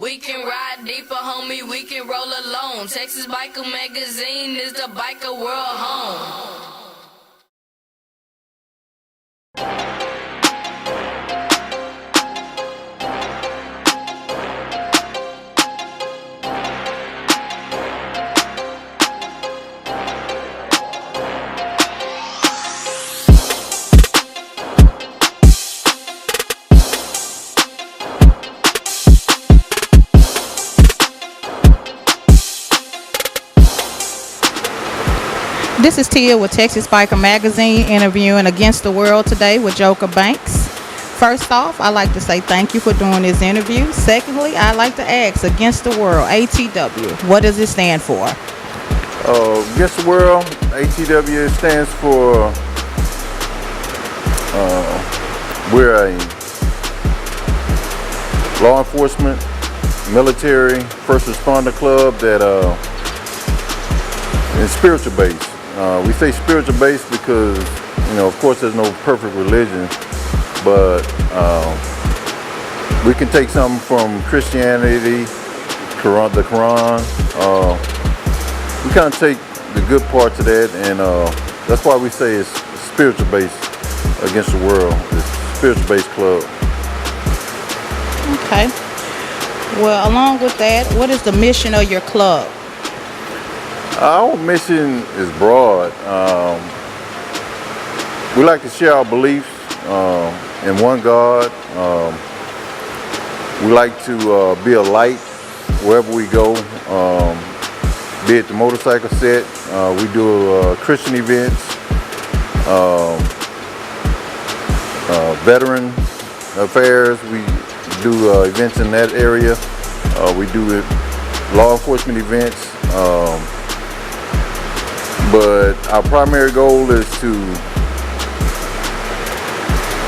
We can ride deeper, homie, we can roll alone. Texas Biker Magazine is the biker world home. This is Tia with Texas Biker Magazine interviewing Against the World today with Joker Bankx. First off, I'd like to say thank you for doing this interview. Secondly, I'd like to ask, Against the World, ATW, what does it stand for? Against the World, ATW stands for, we're a law enforcement, military, first responder club that is spiritual based. We say spiritual based because, of course there's no perfect religion, but we can take something from Christianity, the Quran. We kind of take the good parts of that, and that's why we say it's spiritual based Against the World. It's a spiritual based club. Okay. Well, along with that, what is the mission of your club? Our mission is broad. We like to share our beliefs in one God. We like to be a light wherever we go, be it the motorcycle set. We do Christian events, veteran affairs. We do events in that area. We do law enforcement events. But our primary goal is to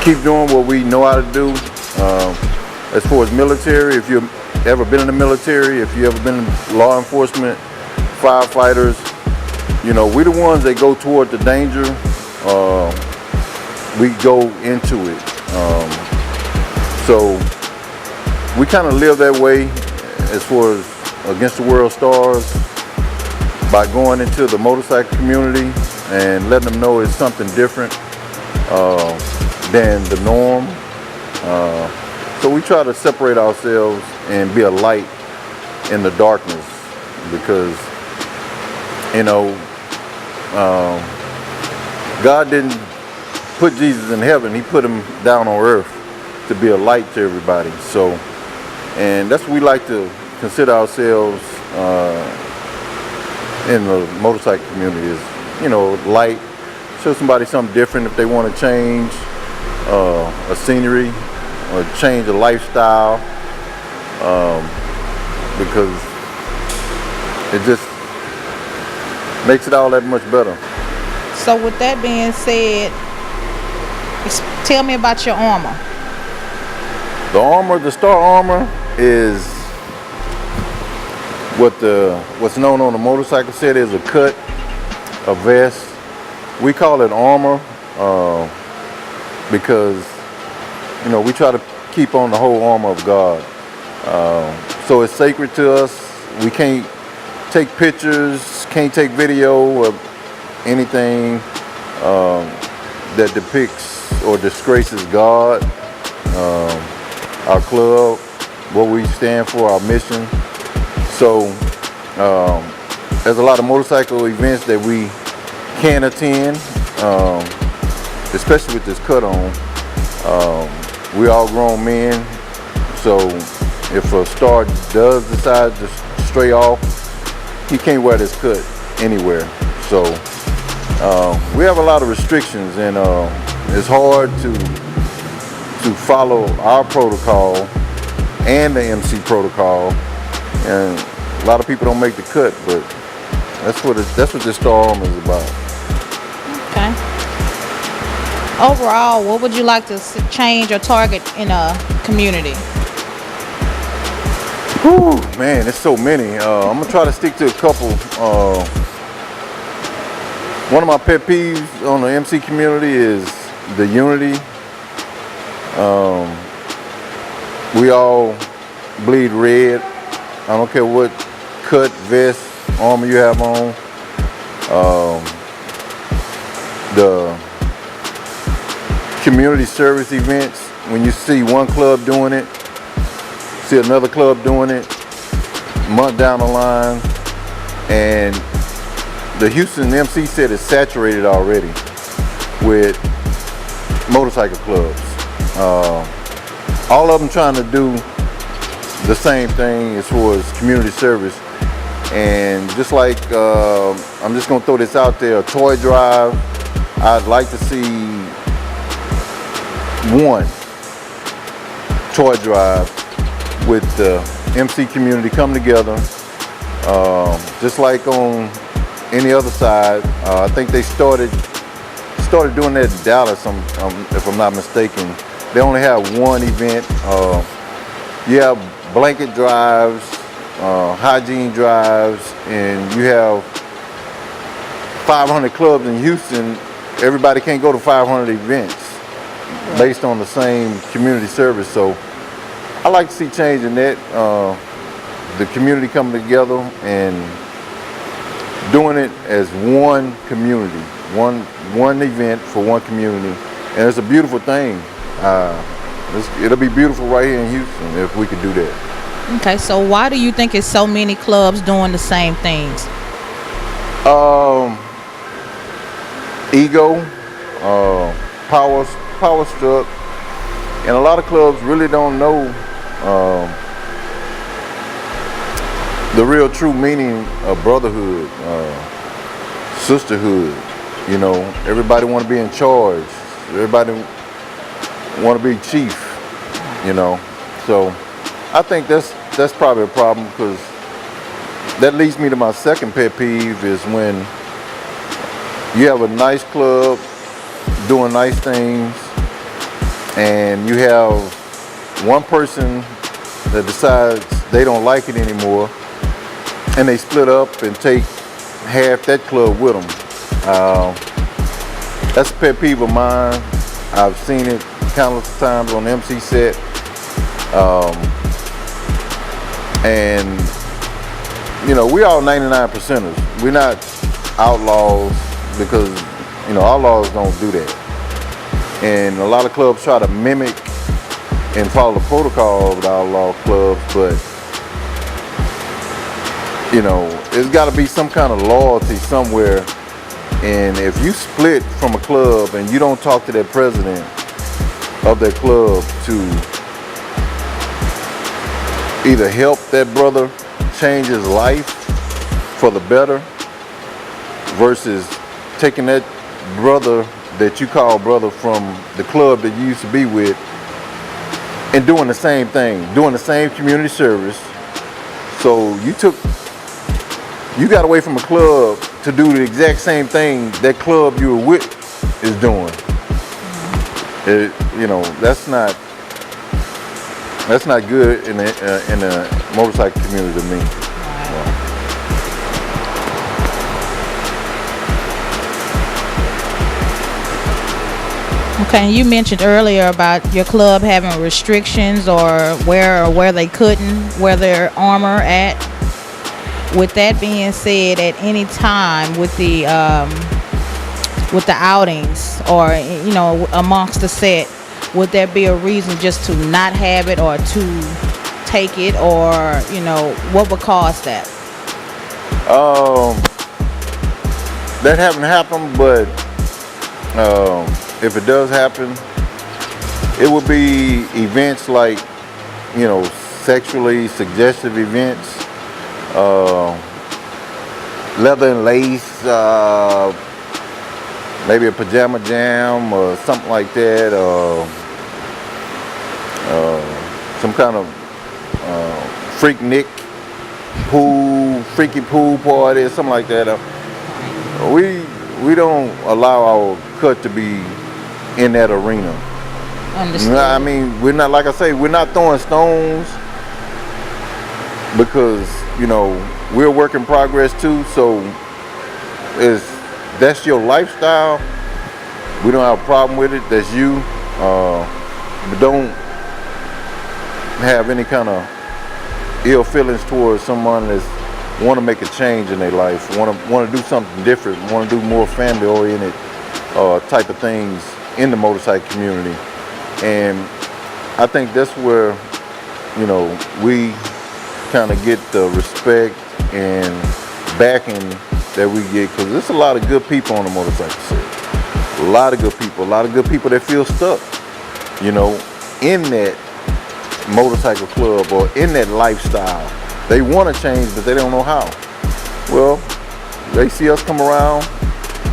keep doing what we know how to do. As far as military, if you've ever been in the military, if you've ever been in law enforcement, firefighters, we're the ones that go toward the danger. We go into it. So we kind of live that way as far as Against the World stars, by going into the motorcycle community and letting them know it's something different than the norm. So we try to separate ourselves and be a light in the darkness, because God didn't put Jesus in heaven, he put him down on earth to be a light to everybody. So, and that's what we like to consider ourselves in the motorcycle community, is, light, show somebody something different if they want to change a scenery or change a lifestyle, because it just makes it all that much better. So with that being said, tell me about your armor. The Star Armor is what's known on the motorcycle set is a cut, a vest. We call it armor because we try to keep on the whole armor of God. So it's sacred to us. We can't take pictures, can't take video of anything that depicts or disgraces God, our club, what we stand for, our mission. So there's a lot of motorcycle events that we can attend, especially with this cut on. We're all grown men, so if a star does decide to stray off, he can't wear this cut anywhere. So we have a lot of restrictions, and it's hard to follow our protocol and the MC protocol. And a lot of people don't make the cut, but that's what this Star Armor is about. Okay. Overall, what would you like to change or target in a community? Whew, man, there's so many. I'm gonna try to stick to a couple. One of my pet peeves on the MC community is the unity. We all bleed red. I don't care what cut, vest, armor you have on. The community service events, when you see one club doing it, see another club doing it, month down the line, and the Houston MC set is saturated already with motorcycle clubs. All of them trying to do the same thing as far as community service. And just like, I'm just gonna throw this out there, a toy drive, I'd like to see one toy drive with the MC community come together, just like on any other side. I think they started doing that in Dallas, if I'm not mistaken. They only have one event. You have blanket drives, hygiene drives, and you have 500 clubs in Houston. Everybody can't go to 500 events based on the same community service. So I like to see change in that. The community coming together and doing it as one community, one event for one community, and it's a beautiful thing. It'll be beautiful right here in Houston if we could do that. Okay, so why do you think it's so many clubs doing the same things? Ego, power struck, and a lot of clubs really don't know the real true meaning of brotherhood, sisterhood. You know, everybody want to be in charge. Everybody want to be chief. You know, so I think that's probably a problem, because that leads me to my second pet peeve is when you have a nice club doing nice things and you have one person that decides they don't like it anymore and they split up and take half that club with them. That's a pet peeve of mine. I've seen it countless times on the MC set. And you know, we all 99%ers. We're not outlaws, because you know, outlaws don't do that. And a lot of clubs try to mimic and follow the protocol of the outlaw clubs, but you know, there's got to be some kind of loyalty somewhere. And if you split from a club and you don't talk to that president of that club to either help that brother change his life for the better, versus taking that brother that you call brother from the club that you used to be with and doing the same thing, doing the same community service. So you got away from a club to do the exact same thing that club you were with is doing. You know, that's not good in a motorcycle community to me. Okay, you mentioned earlier about your club having restrictions or where they couldn't wear their armor at. With that being said, at any time with the outings or, you know, amongst the set, would there be a reason just to not have it or to take it, or, you know, what would cause that? That haven't happened, but if it does happen, it would be events like, you know, sexually suggestive events, leather and lace, maybe a pajama jam or something like that, some kind of freaknik freaky pool party or something like that. We don't allow our cut to be in that arena. Understood. I mean, we're not, like I say, we're not throwing stones, because, you know, we're a work in progress too. So that's your lifestyle, we don't have a problem with it. That's you. But don't have any kind of ill feelings towards someone that's want to make a change in their life, want to do something different, want to do more family oriented type of things in the motorcycle community. And I think that's where, you know, we kind of get the respect and backing that we get, because there's a lot of good people on the motorcycle set. A lot of good people that feel stuck, you know, in that motorcycle club or in that lifestyle. They want to change, but they don't know how. Well, they see us come around,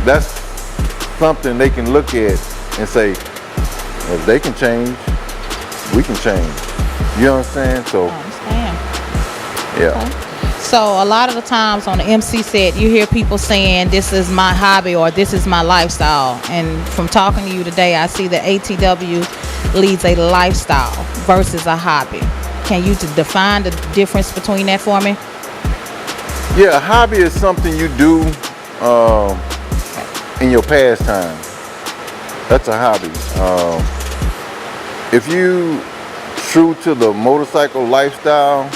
that's something they can look at and say, if they can change, we can change. You understand? So, I understand. yeah. Okay. So a lot of the times on the MC set, you hear people saying, this is my hobby or this is my lifestyle. And from talking to you today, I see that ATW leads a lifestyle versus a hobby. Can you define the difference between that for me? Yeah, a hobby is something you do in your pastime. That's a hobby. If you true to the motorcycle lifestyle,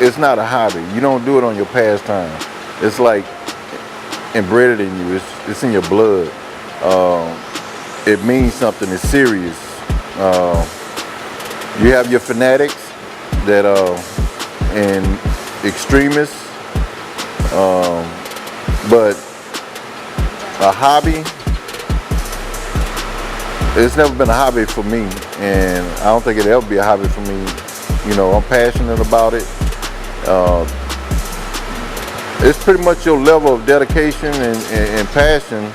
it's not a hobby. You don't do it on your pastime. It's like embedded in you. It's in your blood. It means something. It's serious. You have your fanatics that and extremists, but a hobby, it's never been a hobby for me, and I don't think it'll ever be a hobby for me. You know, I'm passionate about it. It's pretty much your level of dedication and passion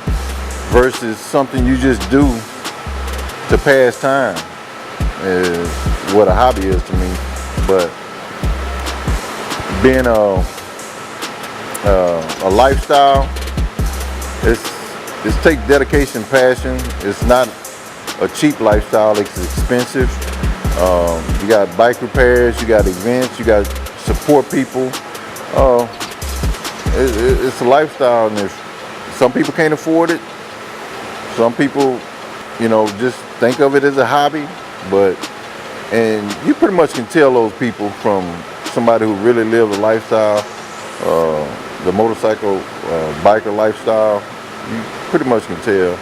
versus something you just do to pass time is what a hobby is to me. But being a lifestyle, it's take dedication, passion. It's not a cheap lifestyle. It's expensive. You got bike repairs, you got events, you got support people. It's a lifestyle, and if some people can't afford it, some people, you know, just think of it as a hobby. And you pretty much can tell those people from somebody who really lives a lifestyle, the motorcycle biker lifestyle. You pretty much can tell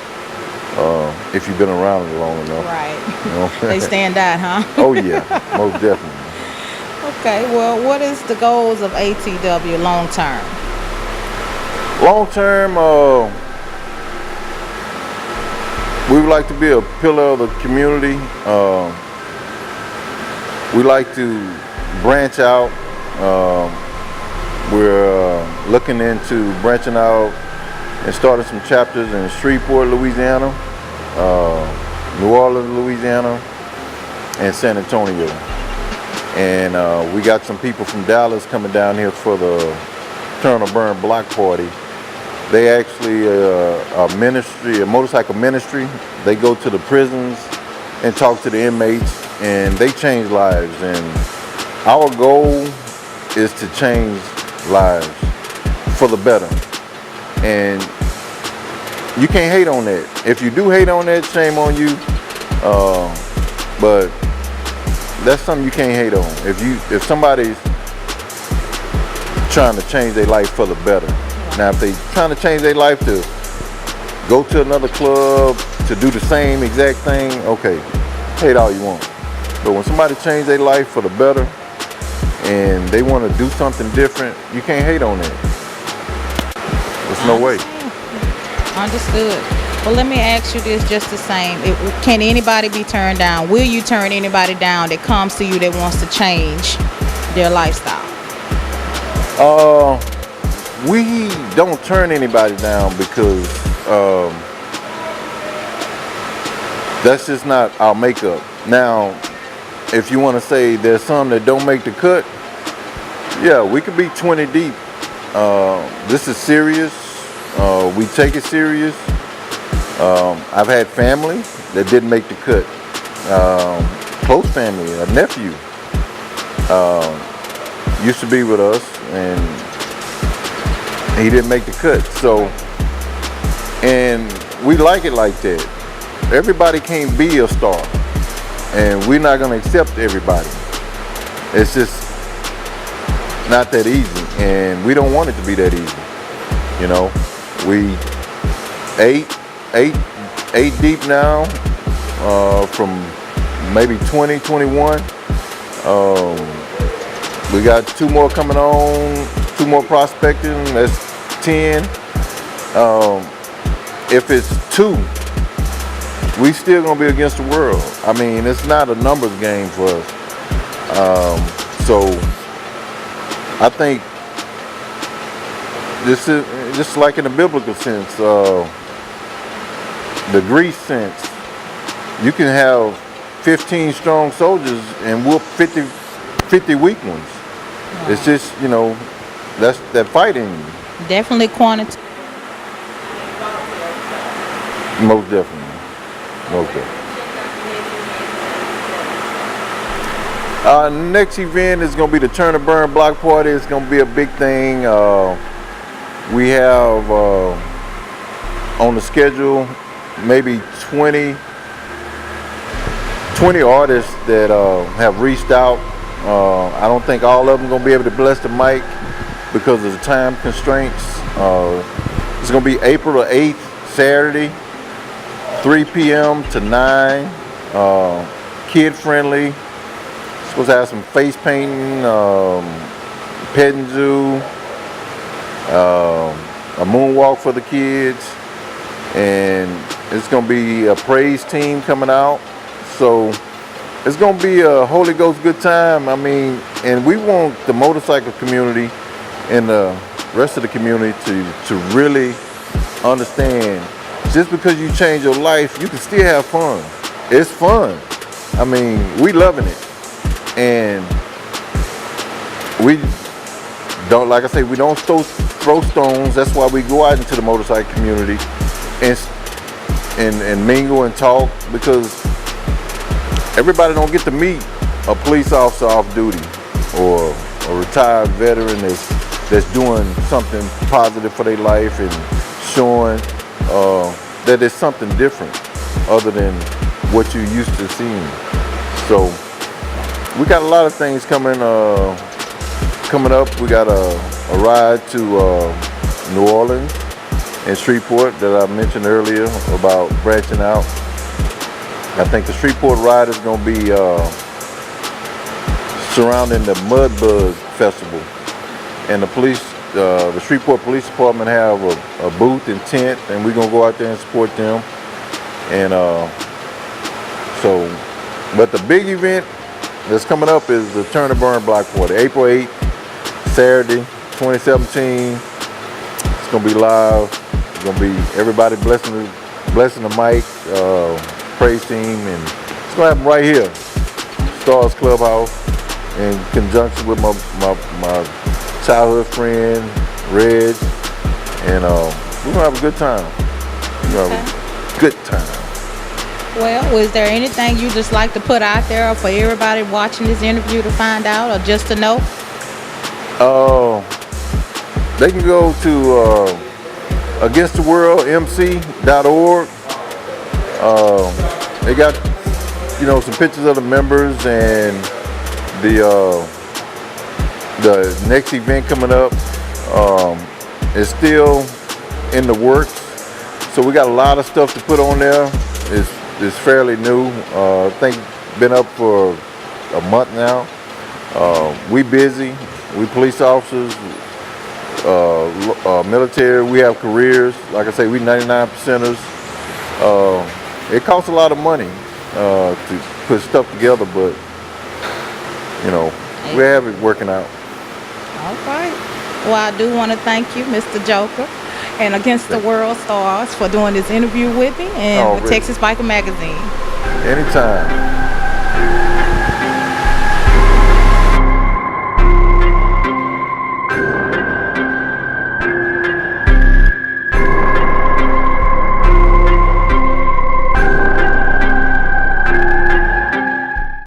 if you've been around it long enough. Right. You know? They stand out, huh? Oh yeah, most definitely. Okay, well, what is the goals of ATW long term? Long term, we would like to be a pillar of the community. We like to branch out. We're looking into branching out and starting some chapters in Shreveport, Louisiana, New Orleans, Louisiana, and San Antonio. And we got some people from Dallas coming down here for the Turn or Burn block party. They actually a motorcycle ministry. They go to the prisons and talk to the inmates, and they change lives. And our goal is to change lives for the better. And you can't hate on that. If you do hate on that, shame on you. But that's something you can't hate on. If somebody's trying to change their life for the better. Now, if they trying to change their life to go to another club to do the same exact thing, okay, hate all you want. But when somebody change their life for the better and they want to do something different, you can't hate on that. There's no way. Understood. Well, let me ask you this just the same. Can anybody be turned down? Will you turn anybody down that comes to you that wants to change their lifestyle? We don't turn anybody down because that's just not our makeup. Now, if you want to say there's some that don't make the cut, yeah, we could be 20 deep. This is serious. We take it serious. I've had family that didn't make the cut. Close family, a nephew used to be with us, and he didn't make the cut. So, and we like it like that. Everybody can't be a star, and we're not going to accept everybody. It's just not that easy, and we don't want it to be that easy. You know, we eight deep now, from maybe 20, 21. We got 2 more coming on, 2 more prospecting. That's 10. If it's 2, we still gonna be against the world. I mean, it's not a numbers game for us. So I think this is just like in the biblical sense, the Greece sense. You can have 15 strong soldiers and whoop 50 weak ones. Wow. It's just, you know, that's that fighting. Definitely quantity. Most definitely. Most definitely. Next event is going to be the Turn to Burn block party. It's going to be a big thing. We have on the schedule maybe 20 artists that have reached out. I don't think all of them going to be able to bless the mic because of the time constraints. It's going to be April the 8th, Saturday, 3 p.m. to 9. Kid friendly. Supposed to have some face painting, petting zoo, a moonwalk for the kids, and it's going to be a praise team coming out. So it's going to be a Holy Ghost good time. I mean, and we want the motorcycle community and the rest of the community to really understand, just because you change your life, you can still have fun. It's fun. I mean, we loving it. And we don't, like I say, we don't throw stones. That's why we go out into the motorcycle community and mingle and talk, because everybody don't get to meet a police officer off duty or a retired veteran that's doing something positive for their life and showing that it's something different other than what you used to seeing. So we got a lot of things coming up. We got a ride to New Orleans and Shreveport that I mentioned earlier about branching out. I think the Shreveport ride is going to be surrounding the Mud Buzz Festival, and the Shreveport Police Department have a booth and tent, and we're going to go out there and support them. And but the big event that's coming up is the Turn to Burn block party, April 8th, Saturday, 2017. It's gonna be live. It's gonna be everybody blessing the mic, praise team, and it's gonna happen right here, Stars Clubhouse, in conjunction with my childhood friend Reg, and we're gonna have a good time. We're gonna have a good time. Well, is there anything you just like to put out there for everybody watching this interview to find out, or just to know? They can go to againsttheworldmc.org. They got, you know, some pictures of the members and the next event coming up is still in the works. So we got a lot of stuff to put on there. It's fairly new. I think been up for a month now. We busy. We police officers, military. We have careers. Like I say, we 99%ers. It costs a lot of money to put stuff together, but you know, we have it working out. All right. Well, I do want to thank you, Mr. Joker, and Against the World Stars for doing this interview with me and with Texas Biker Magazine. Anytime.